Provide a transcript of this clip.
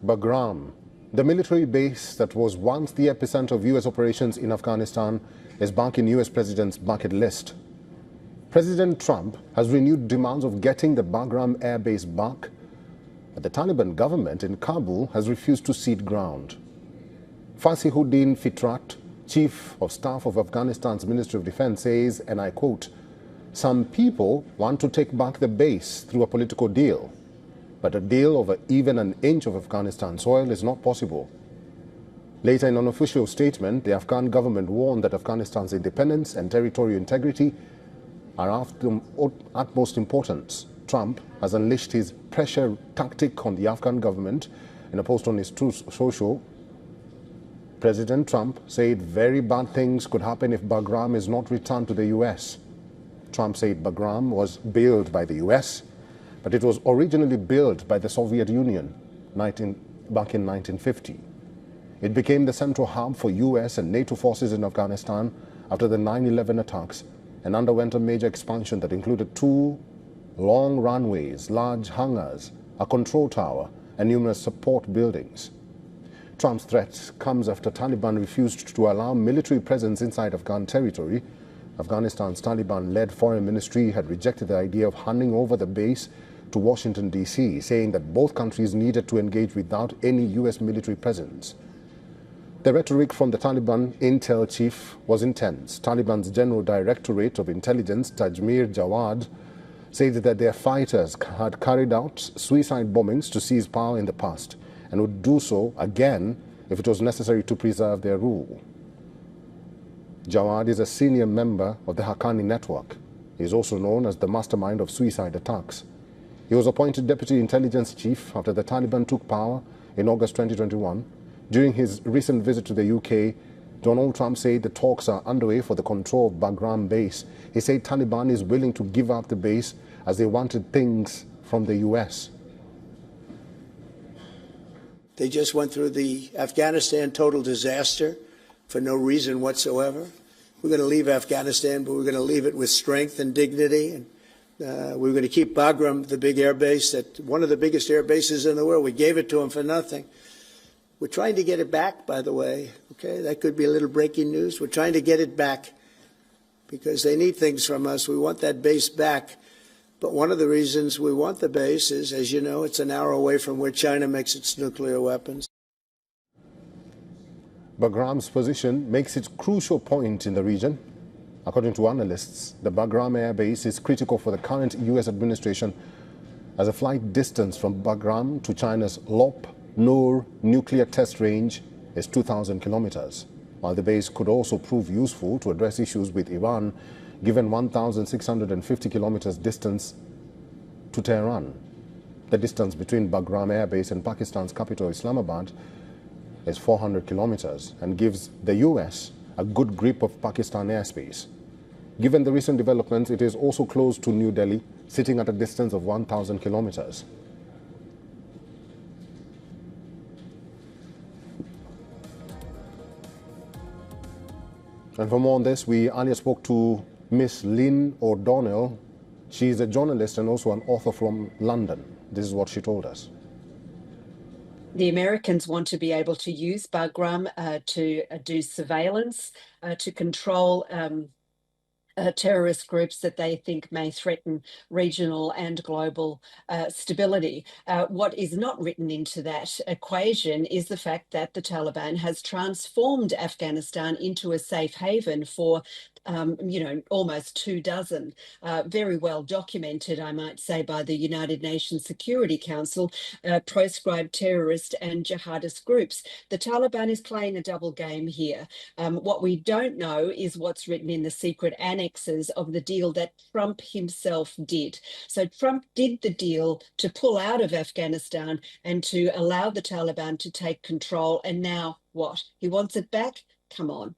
Bagram, the military base that was once the epicenter of U.S. operations in Afghanistan, is back in U.S. President's bucket list. President Trump has renewed demands of getting the Bagram air base back, but the Taliban government in Kabul has refused to cede ground. Fasihuddin Fitrat, Chief of Staff of Afghanistan's Ministry of Defense, says, and I quote, "Some people want to take back the base through a political deal, but a deal over even an inch of Afghanistan soil is not possible." Later, in an official statement, the Afghan government warned that Afghanistan's independence and territorial integrity are of the utmost importance. Trump has unleashed his pressure tactic on the Afghan government. In a post on his Truth Social, President Trump said very bad things could happen if Bagram is not returned to the U.S. Trump said Bagram was built by the U.S., but it was originally built by the Soviet Union back in 1950. It became the central hub for U.S. and NATO forces in Afghanistan after the 9/11 attacks and underwent a major expansion that included 2 long runways, large hangars, a control tower, and numerous support buildings. Trump's threat comes after Taliban refused to allow military presence inside Afghan territory. Afghanistan's Taliban-led foreign ministry had rejected the idea of handing over the base to Washington, D.C., saying that both countries needed to engage without any U.S. military presence. The rhetoric from the Taliban intel chief was intense. Taliban's General Directorate of Intelligence, Tajmir Jawad, said that their fighters had carried out suicide bombings to seize power in the past and would do so again if it was necessary to preserve their rule. Jawad is a senior member of the Haqqani network. He is also known as the mastermind of suicide attacks. He was appointed Deputy Intelligence Chief after the Taliban took power in August 2021. During his recent visit to the UK, Donald Trump said the talks are underway for the control of Bagram base. He said Taliban is willing to give up the base as they wanted things from the US. They just went through the Afghanistan total disaster for no reason whatsoever. We're going to leave Afghanistan, but we're going to leave it with strength and dignity. And we're going to keep Bagram, the big air base, one of the biggest air bases in the world. We gave it to them for nothing. We're trying to get it back, by the way. Okay, that could be a little breaking news. We're trying to get it back because they need things from us. We want that base back. But one of the reasons we want the base is, as you know, it's an hour away from where China makes its nuclear weapons. Bagram's position makes it a crucial point in the region. According to analysts, the Bagram air base is critical for the current U.S. administration as a flight distance from Bagram to China's Lop Nur nuclear test range is 2,000 kilometers, while the base could also prove useful to address issues with Iran, given 1,650 kilometers distance to Tehran. The distance between Bagram Air Base and Pakistan's capital Islamabad is 400 kilometers and gives the U.S. a good grip of Pakistan airspace. Given the recent developments, it is also close to New Delhi, sitting at a distance of 1,000 kilometers. And for more on this, we earlier spoke to Miss Lynn O'Donnell. She is a journalist and also an author from London. This is what she told us. The Americans want to be able to use Bagram to do surveillance, to control terrorist groups that they think may threaten regional and global stability. What is not written into that equation is the fact that the Taliban has transformed Afghanistan into a safe haven for almost 24, very well documented, I might say, by the United Nations Security Council, proscribed terrorist and jihadist groups. The Taliban is playing a double game here. What we don't know is what's written in the secret annexes of the deal that Trump himself did. So Trump did the deal to pull out of Afghanistan and to allow the Taliban to take control. And now what? He wants it back? Come on.